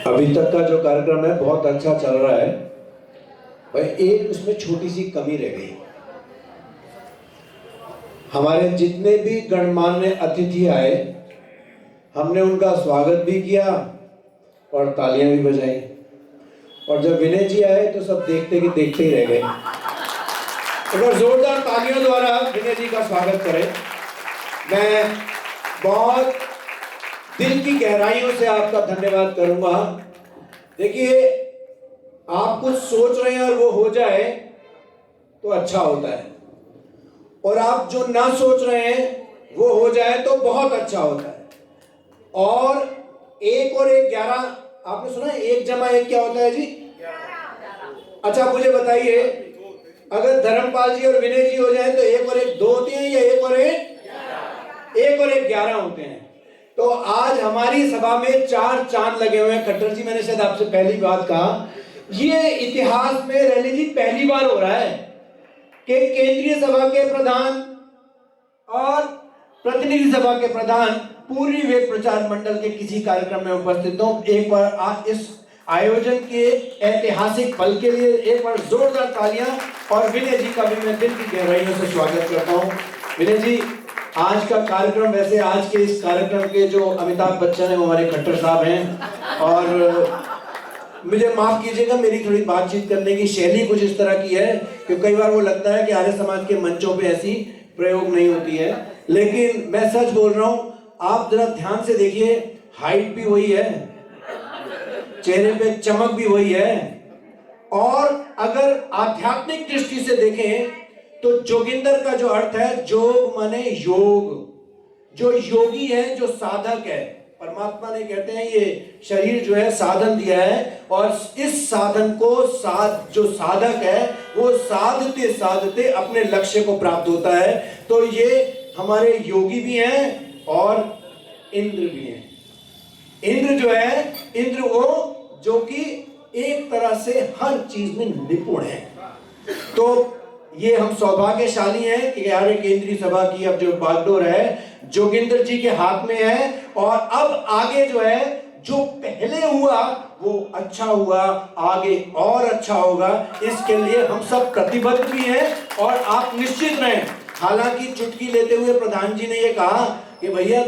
अभी तक का जो कार्यक्रम है बहुत अच्छा चल रहा है भाई। एक उसमें छोटी सी कमी रह गई। हमारे जितने भी गणमान्य अतिथि आए हमने उनका स्वागत भी किया और तालियां भी बजाई, और जब विनय जी आए तो सब देखते कि देखते ही रह गए। अगर जोरदार तालियों द्वारा विनय जी का स्वागत करें। मैं बहुत दिल की गहराइयों से आपका धन्यवाद करूंगा। देखिए, आप कुछ सोच रहे हैं और वो हो जाए तो अच्छा होता है, और आप जो ना सोच रहे हैं वो हो जाए तो बहुत अच्छा होता है। और 1 और 1 11, आपने सुना है 1 जमा 1 क्या होता है जी? अच्छा, मुझे बताइए, अगर धर्मपाल जी और विनय जी हो जाए तो 1 और 1 2 होते हैं या 1 और 1 11 होते हैं? तो आज हमारी सभा में 4 चांद लगे हुए हैं। खट्टर जी, मैंने शायद आपसे पहली बात कहा, ये इतिहास में रैली जी पहली बार हो रहा है कि केंद्रीय सभा के प्रधान और प्रतिनिधि सभा के प्रधान पूरी वेद प्रचार मंडल के किसी कार्यक्रम में उपस्थित हो। एक बार आज इस आयोजन के ऐतिहासिक पल के लिए एक बार जोरदार तालियां। और विनय जी का भी मैं दिल की गहराइयों से स्वागत करता हूं। विनय जी, आज का कार्यक्रम, वैसे आज के इस कार्यक्रम के जो अमिताभ बच्चन है वो हमारे खट्टर साहब हैं, और मुझे माफ कीजिएगा, मेरी थोड़ी बातचीत करने की शैली कुछ इस तरह की है कि कई बार वो लगता है कि आर्य समाज के मंचों पे ऐसी प्रयोग नहीं होती है, लेकिन मैं सच बोल रहा हूं। आप जरा ध्यान से देखिए, हाइट भी वही है, चेहरे पे चमक भी वही है, और अगर आध्यात्मिक दृष्टि से देखें तो जोगिंदर का जो अर्थ है, जोग माने योग, जो योगी है, जो साधक है। परमात्मा ने कहते हैं ये शरीर जो है साधन दिया है, और इस साधन को जो साधक है वो साधते साधते अपने लक्ष्य को प्राप्त होता है। तो ये हमारे योगी भी हैं और इंद्र भी हैं। इंद्र जो है, इंद्र वो जो कि एक तरह से हर चीज में निपुण है। तो ये हम सौभाग्यशाली हैं कि यार केंद्रीय सभा की अब जो बागडोर है जोगिंदर जी के हाथ में है, और अब आगे जो है, जो पहले हुआ वो अच्छा हुआ, आगे और अच्छा होगा। इसके लिए हम सब प्रतिबद्ध भी हैं, और आप निश्चित रहें। हालांकि चुटकी लेते हुए प्रधान जी ने ये कहा कि भैया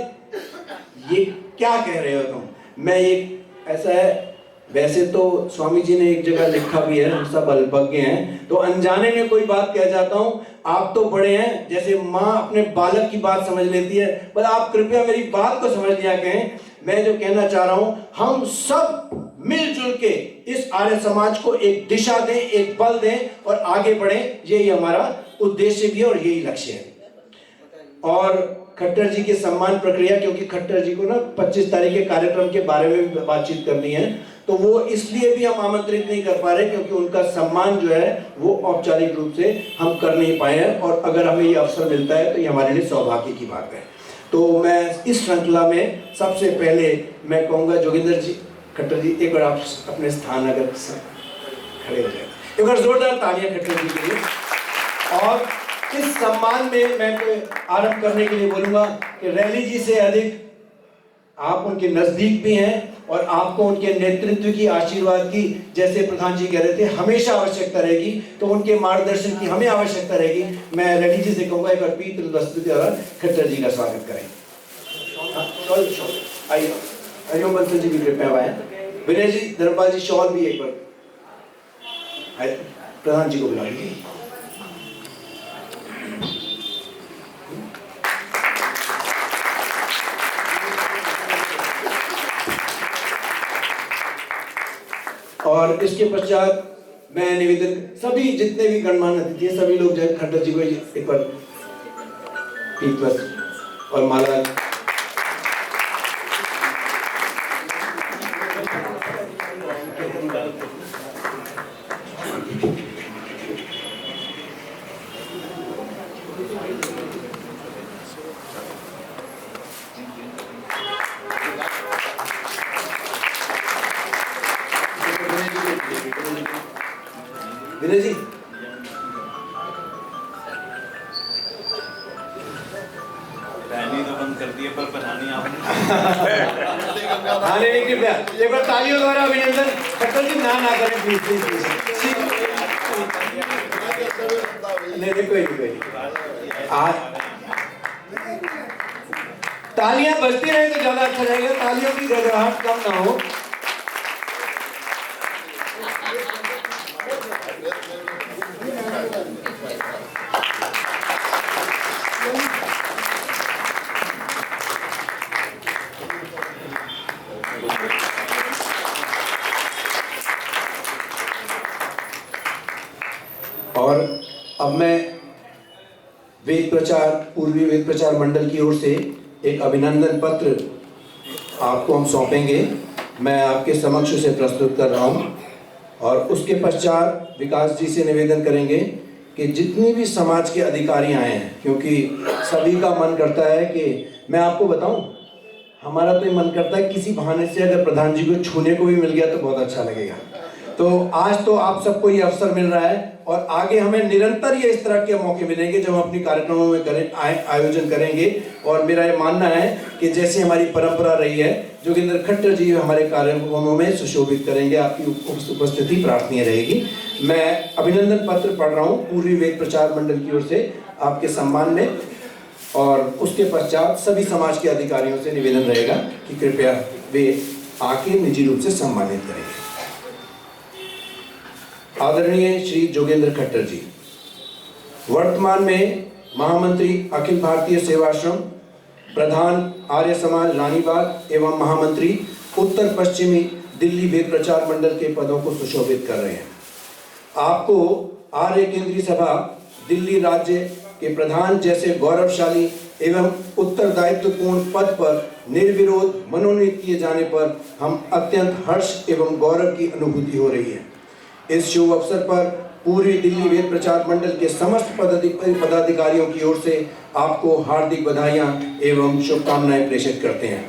ये क्या कह रहे हो तुम। मैं एक ऐसा है, वैसे तो स्वामी जी ने एक जगह लिखा भी है, हम सब अल्पज्ञ हैं, तो अनजाने में कोई बात कह जाता हूं। आप तो बड़े हैं, जैसे माँ अपने बालक की बात समझ लेती है, पर आप कृपया मेरी बात को समझ लिया करें। मैं जो कहना चाह रहा हूं, हम सब मिलजुल के इस आर्य समाज को एक दिशा दें, एक बल दें और आगे बढ़ें। यही हमारा उद्देश्य भी है और यही लक्ष्य है। और खट्टर जी के सम्मान प्रक्रिया, क्योंकि खट्टर जी को ना 25 तारीख के कार्यक्रम के बारे में भी बातचीत करनी है, तो वो इसलिए भी हम आमंत्रित नहीं कर पा रहे क्योंकि उनका सम्मान जो है वो औपचारिक रूप से हम कर नहीं पाए हैं, और अगर हमें ये अवसर मिलता है तो ये हमारे लिए सौभाग्य की बात है। तो मैं इस श्रृंखला में सबसे पहले मैं कहूँगा, जोगिंदर जी, खट्टर जी, एक बार आप अपने स्थान अगर खड़े हो जाए, एक बार जोरदार तालियां खट्टर जी के लिए। और इस सम्मान में मैं आरंभ करने के लिए बोलूंगा कि रैली जी से अधिक आप उनके नजदीक भी हैं, और आपको उनके नेतृत्व की, आशीर्वाद की, जैसे प्रधान जी कह रहे थे, हमेशा आवश्यकता रहेगी। तो उनके मार्गदर्शन की हमें आवश्यकता रहेगी। मैं रैली जी से कहूंगा एक बार पीतृ वस्त्र द्वारा खट्टर जी का स्वागत करें। आइए, हरिओम बंसल जी भी कृपया आए। विनय जी, धर्मपाल जी, शॉल भी एक बार प्रधान जी को बुला लीजिए। और इसके पश्चात मैं निवेदन, सभी जितने भी गणमान्य अतिथि हैं, सभी लोग जो है खट्टर जी को एक बार पीत वस्त्र और माला। विनय जी, तो बंद कर दिए पर बनानी आपने। हाँ नहीं कृपया एक बार तालियों द्वारा अभिनंदन। खट्टर जी ना करें प्लीज प्लीज प्लीज। नहीं कोई नहीं। तालियां बजती रहे तो ज्यादा अच्छा रहेगा, तालियों की गड़गड़ाहट कम ना हो। और अब मैं पूर्वी वेद प्रचार मंडल की ओर से एक अभिनंदन पत्र आपको हम सौंपेंगे। मैं आपके समक्ष उसे प्रस्तुत कर रहा हूं और उसके पश्चात विकास जी से निवेदन करेंगे कि जितनी भी समाज के अधिकारी आए हैं, क्योंकि सभी का मन करता है कि मैं आपको बताऊं, हमारा तो ये मन करता है किसी बहाने से अगर प्रधान जी को छूने को भी मिल गया तो बहुत अच्छा लगेगा। तो आज तो आप सबको ये अवसर मिल रहा है और आगे हमें निरंतर ये इस तरह के मौके मिलेंगे जब हम अपनी कार्यक्रमों में आयोजन करेंगे। और मेरा ये मानना है कि जैसी हमारी परंपरा रही है, जोगिंदर खट्टर जी हमारे कार्यक्रमों में सुशोभित करेंगे, आपकी उपस्थिति प्रार्थनीय रहेगी। मैं अभिनंदन पत्र पढ़ रहा हूँ पूर्वी वेद प्रचार मंडल की ओर से आपके सम्मान में, और उसके पश्चात सभी समाज के अधिकारियों से निवेदन रहेगा कि कृपया वे आके निजी रूप से सम्मानित करेंगे। आदरणीय श्री जोगेंद्र खट्टर जी, वर्तमान में महामंत्री अखिल भारतीय सेवाश्रम, प्रधान आर्य समाज रानीबाग एवं महामंत्री उत्तर पश्चिमी दिल्ली वेद प्रचार मंडल के पदों को सुशोभित कर रहे हैं। आपको आर्य केंद्रीय सभा दिल्ली राज्य के प्रधान जैसे गौरवशाली एवं उत्तरदायित्वपूर्ण पद पर निर्विरोध मनोनीत किए जाने पर हम अत्यंत हर्ष एवं गौरव की अनुभूति हो रही है। इस शुभ अवसर पर पूरी दिल्ली वेद प्रचार मंडल के समस्त पदाधिकारियों की ओर से आपको हार्दिक बधाइयां एवं शुभकामनाएं प्रेषित करते हैं।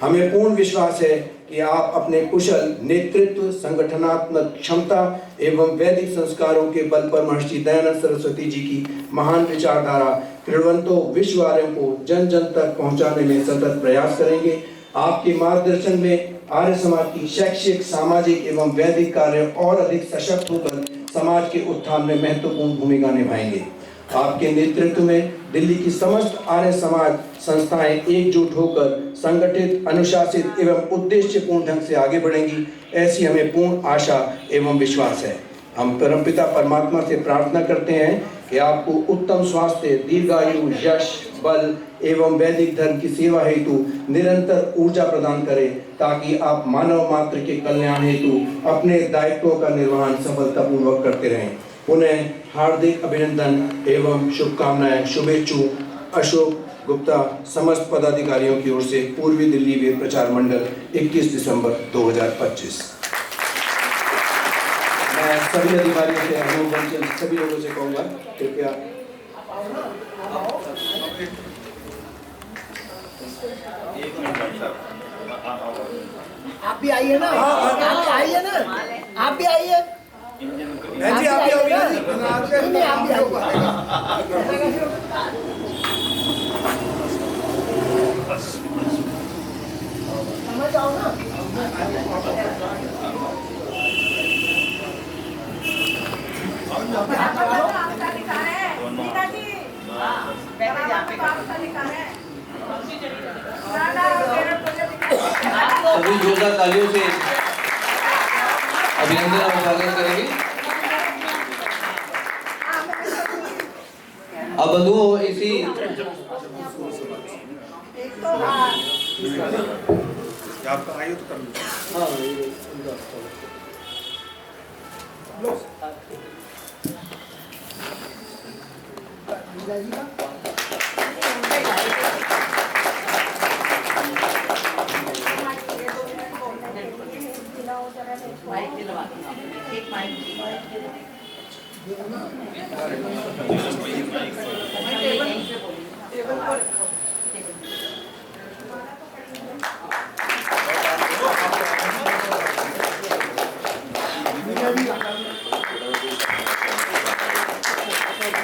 हमें पूर्ण विश्वास है कि आप अपने कुशल नेतृत्व, संगठनात्मक क्षमता एवं वैदिक संस्कारों के बल पर महर्षि दयानंद सरस्वती जी की महान विचारधारा क्रीडवंतो विश्व आर्यों को जन जन तक पहुंचाने में सतत प्रयास करेंगे। आपके मार्गदर्शन में आर्य समाज की शैक्षिक, सामाजिक एवं वैदिक कार्य और अधिक सशक्त होकर समाज के उत्थान में महत्वपूर्ण भूमिका निभाएंगे। आपके नेतृत्व में दिल्ली की समस्त आर्य समाज संस्थाएं एकजुट होकर संगठित, अनुशासित एवं उद्देश्यपूर्ण ढंग से आगे बढ़ेंगी, ऐसी हमें पूर्ण आशा एवं विश्वास है। हम परमपिता परमात्मा से प्रार्थना करते हैं कि आपको उत्तम स्वास्थ्य, दीर्घायु, यश, बल एवं वैदिक धर्म की सेवा हेतु निरंतर ऊर्जा प्रदान करे, ताकि आप मानव मात्र के कल्याण हेतु अपने दायित्वों का निर्वहन सफलतापूर्वक करते रहें। पुनः हार्दिक अभिनंदन एवं शुभकामनाएं शुभेच्छु अशोक गुप्ता समस्त पदाधिकारियों की ओर से पूर्वी दिल्ली वेद प्रचार मंडल 21 दिसंबर 2025। मैं सभी अधिकारियों से, अनुमंत्रण सभी लोगों से कहूँगा कृपया आप भी आइए ना, आप भी आइए ना, आप भी आइए। आप भी आइए। समझ आओ ना। सभी जोरदार तालियों से अभिनंदन और स्वागत करेंगे। अब बंधुओं इसी आपका आयु तो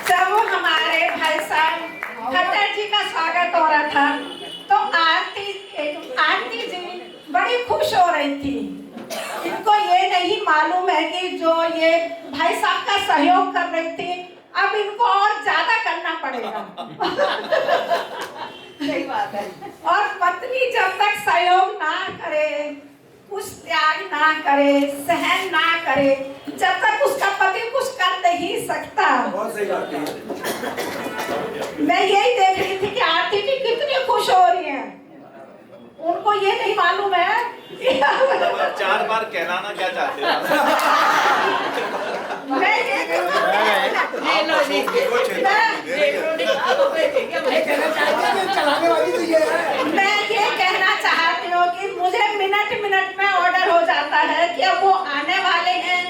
जब हमारे भाई साहब खट्टर जी का स्वागत हो रहा था तो भाई साहब का सहयोग कर रही थी, अब इनको और ज्यादा करना पड़ेगा। सही बात है। और पत्नी जब तक सहयोग ना करे, कुछ त्याग ना करे, सहन ना करे, जब तक उसका पति कुछ कर नहीं सकता। बहुत सही बात है। मैं यही देख रही थी कि आरती जी कितनी खुश हो रही हैं। उनको ये नहीं मालूम है 4 बार कहलाना क्या चाहते हो? मैं ये ले लो जी, चलाने वाली तो ये है। मैं ये कहना चाहती हूँ कि मुझे मिनट मिनट में ऑर्डर हो जाता है कि अब वो आने वाले हैं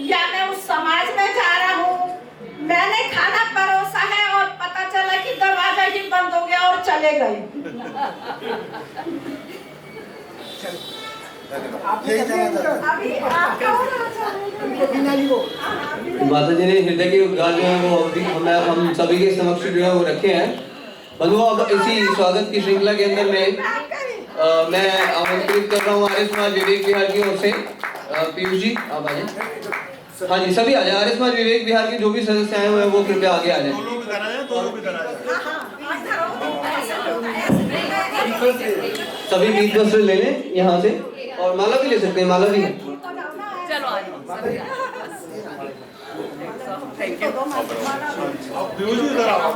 या मैं उस समाज में जा रहा हूँ। मैंने खाना परोसा है और पता चला कि दरवाजा ही बंद हो गया और चले गए। अभी आप कौन आ जाएंगे? माता जी ने हृदय के उद्गार जो है वो अभी हम सभी के समक्ष जो है वो रखे हैं। बंधुओं, अब इसी स्वागत की श्रृंखला के अंदर में मैं आमंत्रित कर रहा हूँ आर्य समाज विवेक विहार की ओर से पीयूष जी, आप आ जाए। हाँ जी, सभी आ जाए। आर्य समाज विवेक विहार के जो भी सदस्य आए हुए हैं वो कृपया आगे आ जाए। दोनों भी करा जाए, दोनों भी करा जाए। सभी बीच वस्त्र ले लें यहाँ से, और माला भी ले सकते हैं, माला भी है। चलो आ जाओ। Thank you. अब पीयूष जी इधर आओ।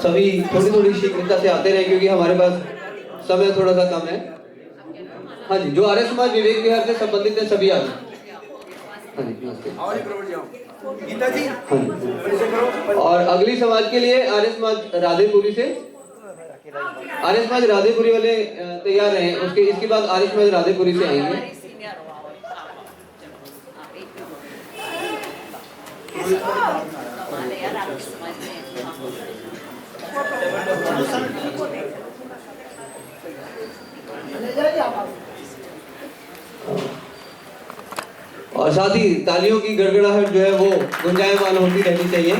सभी थोड़ी थोड़ी शीघ्रता से आते रहे क्योंकि हमारे पास समय थोड़ा सा कम है। हाँ जी, जो आर्य समाज विवेक विहार से संबंधित है सभी आ जाए। हाँ जी, नमस्ते। गीता जी, हाँ जी। और अगली समाज के लिए आर्य समाज राधेपुरी से, आर्य समाज राधेपुरी वाले तैयार रहे। उसके इसके बाद आर्य समाज राधेपुरी से आएंगे। और साथ ही तालियों की गड़गड़ाहट जो है वो गुंजायमान होती रहनी चाहिए।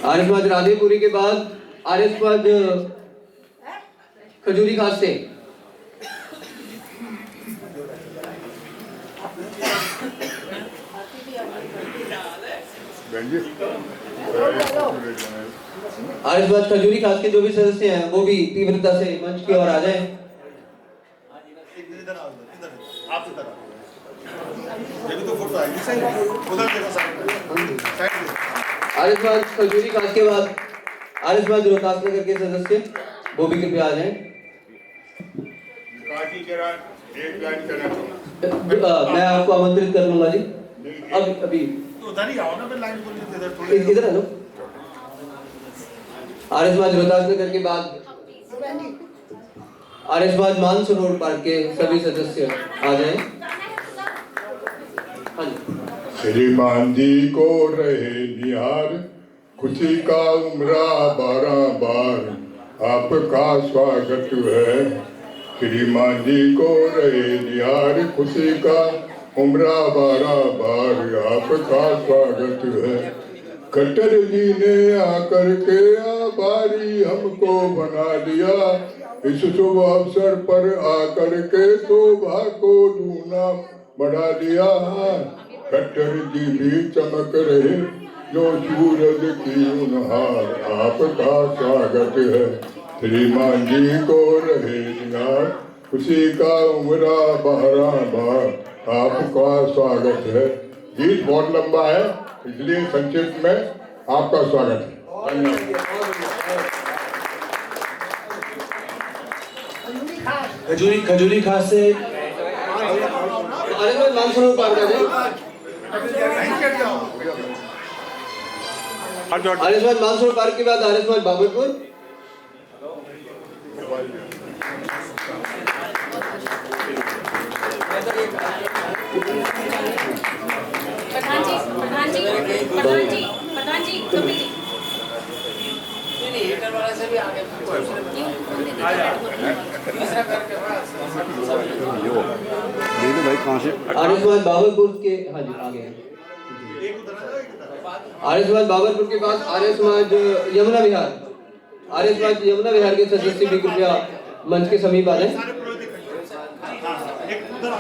आर्य समाज राधेपुरी के बाद आर्य समाज खजूरी खास से आर्य समाज खजूरी खास के जो भी सदस्य हैं वो भी तीव्रता से मंच की ओर आ जाएं। इधर आओ, इधर आप इधर आओ। ये भी तो फोटो आएगी सही, उधर देखो साइड में। आर्य समाज खजूरी खास के बाद आर्य समाज रोहतास नगर के सदस्य वो भी कृपया आ जाएं। काशी के रात एक लाइन करना चाहूँगा। मैं आपको आमंत्रित कर लूंगा जी। अभी तो उधर ही आओ ना, फिर लाइन बोल के इधर थोड़ी इधर आ लो। आर्य समाज रोहतास नगर के बाद आर्य समाज मानसरोवर पार्क के सभी सदस्य आ जाएं। हाँ जी। श्रीमान जी को रहे निहार, खुशी का उम्रा 12 बार, आपका स्वागत है। श्रीमान जी को रहे निहार, खुशी का उम्रा 12 बार, आपका स्वागत है। खट्टर जी ने आकर के आभारी हमको बना दिया, इस शुभ अवसर पर आकर के शोभा को दूना बढ़ा दिया। खट्टर जी भी चमक रहे जो सूरज की उन्हार, आपका स्वागत है। श्रीमान जी को रहे निहार, खुशी का उम्रा 12 बार, आपका स्वागत है। गीत बहुत लंबा है इसलिए संक्षिप्त में आपका स्वागत है। खजूरी खास से आर्य समाज मानसरोवर पार्क आ जाएं। आर्य समाज मानसरोवर पार्क के बाद आर्य समाज बाबरपुर। प्रधान जी कभी आर्य समाज बाबरपुर के, हाँ जी आ गए। आर्य समाज बाबरपुर के पास आर्य समाज यमुना विहार, आर्य समाज यमुना विहार के सदस्य भी कृपया मंच के समीप आ जाएं। सारे पुरोहित एक उधर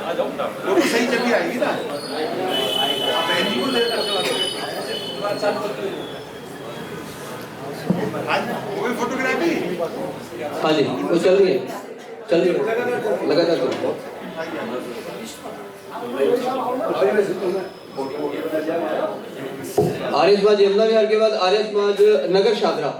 वो तो सही जगह आएगी ना। आप बहन जी को दे आज वो भी फोटोग्राफी। हाँ जी, वो चल रही है लगातार चल रही है। आर्य समाज यमुना विहार के बाद आर्य समाज नगर शादरा।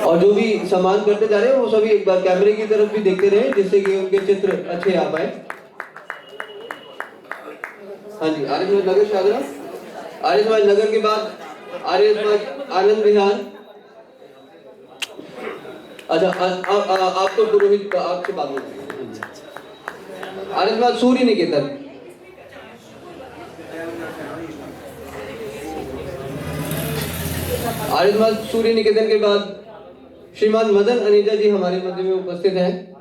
और जो भी सम्मान करते जा रहे हैं वो सभी एक बार कैमरे की तरफ भी देखते रहे जिससे कि उनके चित्र अच्छे आ पाए। हाँ जी, आर्य समाज नगर शादरा, आर्य समाज नगर के बाद आर्य समाज आनंद विहार। अच्छा, आप तो पुरोहित, आपसे बात होती है। आर्य समाज सूर्य निकेतन, आर्य समाज सूर्य निकेतन के बाद श्रीमान मदन अनीजा जी हमारे मध्य में उपस्थित हैं।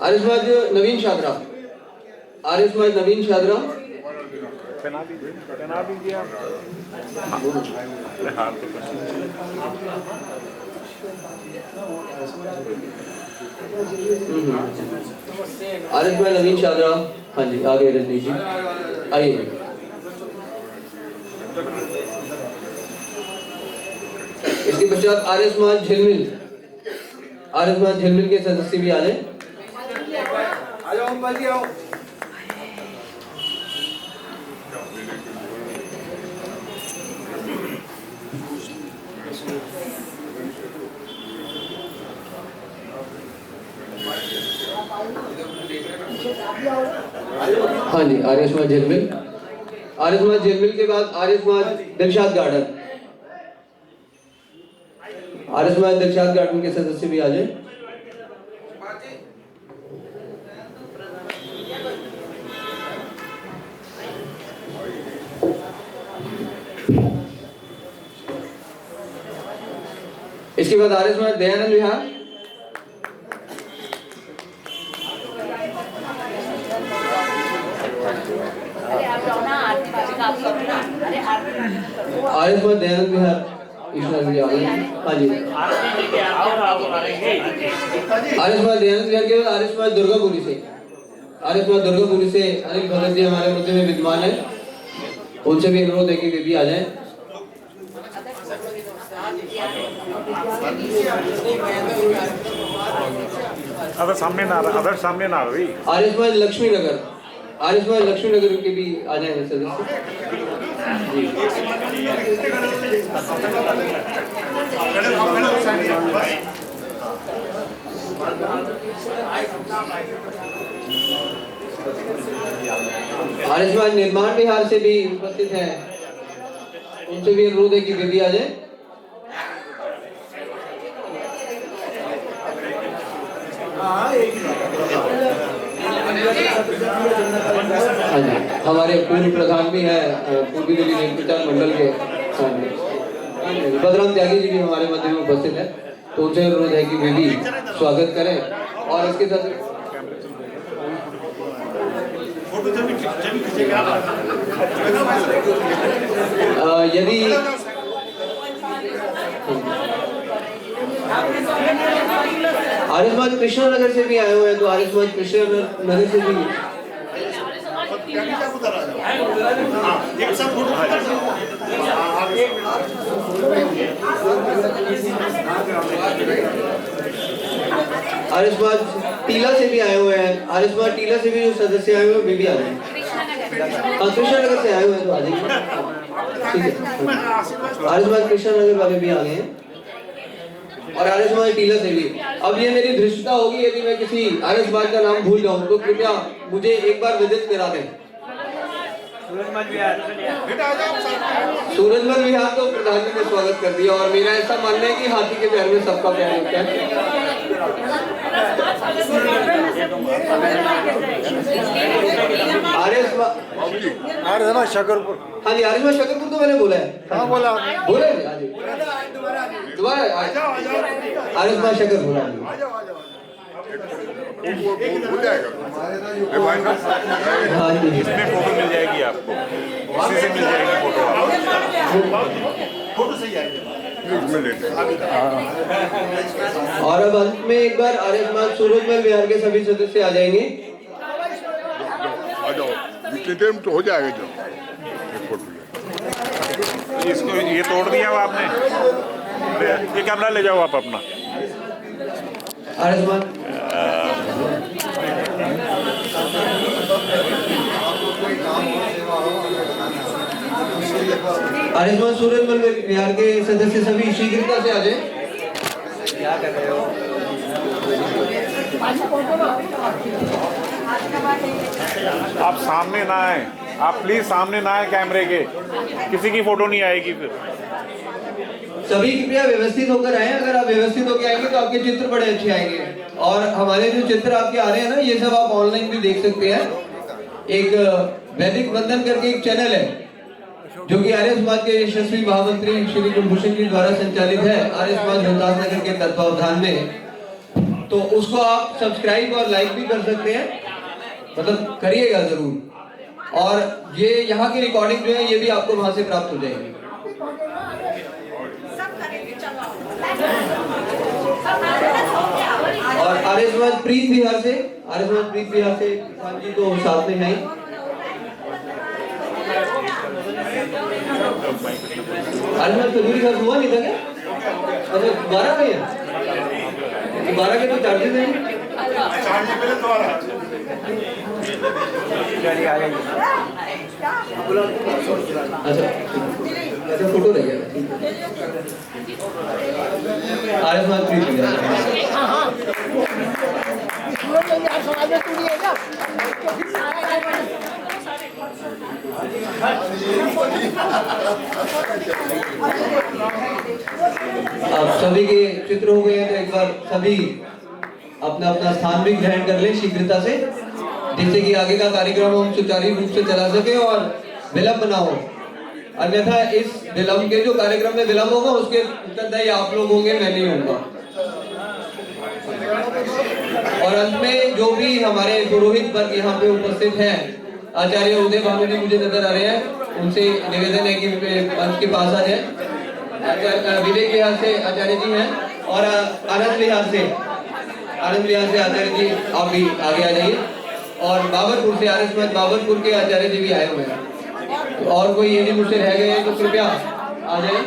आर्य समाज नवीन शादरा, आर्य समाज नवीन शादरा। आर्य समाज नवीन शादरा। हाँ जी, आगे रजनीश जी आइए। इसके पश्चात आर्य समाज झिलमिल, आर्य समाज झिलमिल के सदस्य भी आ जाए। हाँ जी, आर्य समाज झिलमिल, आर्य समाज झिलमिल के बाद आर्य समाज दिलशाद गार्डन, आर्य समाज दिलशाद गार्डन के सदस्य भी आ जाए। इसके बाद आर्य समाज दयानंद विहार, आर्य समाज दयानंद विहार ईश्वर जी आ गए। हाँ जी, आर्य समाज दयानंद विहार के बाद आर्य समाज दुर्गापुरी से, आर्य समाज दुर्गापुरी से अनिल भगत जी हमारे मध्य में विद्यमान है। उनसे भी अनुरोध है कि वे भी आ जाएं। अदर सामने ना रही। आर्य समाज लक्ष्मी नगर, आर्य समाज लक्ष्मी नगर के भी आ जाएंगे सदस्य। आर्य समाज निर्माण विहार से भी उपस्थित है, उनसे भी अनुरोध है कि वे भी आ जाए। हमारे पूर्व प्रधान भी हैं पूर्वी दिल्ली रेल प्रचार मंडल के बदराम त्यागी जी भी हमारे मध्य में उपस्थित है, तो उनसे अनुरोध है कि वे भी स्वागत करें। और इसके साथ यदि आर्य समाज कृष्णा नगर से भी आए हुए हैं तो आर्य समाज कृष्णा नगर से भी आर्य समाज टीला से भी आए हुए हैं, आर्य समाज टीला से भी जो सदस्य आए हुए हैं वे भी आ जाए। कृष्णा नगर से आए हुए हैं तो आ जाइए, ठीक है। आर्य समाज कृष्णा नगर वाले भी आ गए हैं और आर्य समाज टीला से भी। अब ये मेरी धृष्टता होगी यदि मैं किसी आर्य समाज का नाम भूल जाऊं तो कृपया मुझे एक बार विदित करा दें। बेटा आ जाओ साथ। सूरजमल विहार तो प्रधानमंत्री ने स्वागत कर दिया और मेरा ऐसा मानना है कि हाथी के पैर में सबका पैर होता है। आर्यमा शकरपुर। हाँ जी, आर्यमा शकरपुर तो मैंने बोला है। हाँ बोला बोले दोबारा आर्यमा शकरपुर। हो जाएगा। हाँ जी, इसमें फोटो मिल जाएगी आपको, इसी से मिल जाएगी फोटो। फोटो सही आएगी। इसमें लेते हैं। और अब अंत में एक बार आर्यमान सूरजमल विहार के सभी सदस्य आ जाएंगे। आ जाओ, इतने टाइम तो हो जाएगा जो एक फोटो। इसको ये तोड़ दिया हुआ आपने, ये कैमरा ले जाओ आप अपना। आर्यमान आर्यमान सूरजमल विहार के सदस्य सभी शीघ्रता से आ जाए। क्या कर रहे हो? आप सामने ना आए, आप प्लीज सामने ना आए कैमरे के, किसी की फोटो नहीं आएगी फिर। सभी कृपया व्यवस्थित होकर आए। अगर आप व्यवस्थित होकर आएंगे तो आपके चित्र बड़े अच्छे आएंगे। और हमारे जो चित्र आपके आ रहे हैं ना, ये सब आप ऑनलाइन भी देख सकते हैं। एक वैदिक वंदन करके एक चैनल है जो कि आर्य समाज के यशस्वी महामंत्री श्री कुलभूषण जी द्वारा संचालित है, आर्य समाज रोहतास नगर के तत्वावधान में। तो उसको आप सब्सक्राइब और लाइक भी कर सकते हैं, मतलब करिएगा जरूर। और ये यहाँ की रिकॉर्डिंग जो है ये भी आपको वहां से प्राप्त हो जाएगी। और आर्य समाज प्रीत विहार से, आर्य समाज प्रीत विहार से किसान जी तो साथ में है। आर्य समाज खजूरी घर हुआ नहीं था क्या? अच्छा 12 में है, 12 के तो चार्जेस हैं। अच्छा फोटो रह गया। आर्य समाज प्रीत विहार समाज में तू नहीं है क्या? अब सभी के चित्र हो गए हैं तो एक बार सभी अपना अपना स्थान भी ग्रहण कर ले शीघ्रता से, जिससे कि आगे का कार्यक्रम हम सुचारू रूप से चला सके और विलंब ना हो। अन्यथा इस विलंब के जो कार्यक्रम में विलंब होगा उसके उत्तरदायी आप लोग होंगे, मैं नहीं होऊंगा। और अंत में जो भी हमारे पुरोहित वर्ग यहाँ पे उपस्थित हैं, आचार्य उदय भानु जी मुझे नजर आ रहे हैं, उनसे निवेदन है कि मंच के पास आ जाए। विवेक विहार से आचार्य जी हैं और आनंद विहार से आचार्य जी आप भी आगे आ जाइए। और बाबरपुर से आर्य समाज बाबरपुर के आचार्य जी भी आए हुए हैं। और कोई यदि मुझसे रह गए हैं तो कृपया आ जाए।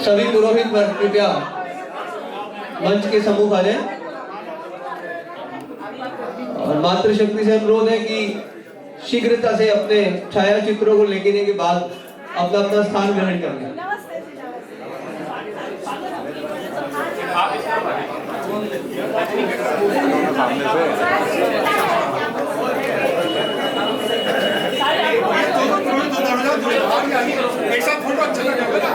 सभी पुरोहित वर्ग कृपया मंच के सम्मुख आ जाए। और मातृशक्ति से अनुरोध है कि शीघ्रता से अपने छाया चित्रों को लेने के बाद अपना अपना स्थान ग्रहण कर लें। एक साथ फोटो अच्छा लगेगा।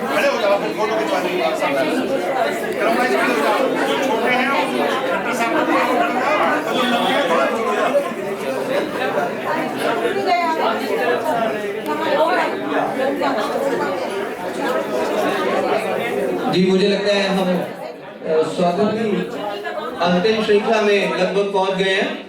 खड़े हो जाओ, फोटो खिंचवानी है। छोटे हैं जी, मुझे लगता है हम स्वागत की अंतिम श्रृंखला में लगभग पहुंच गए हैं।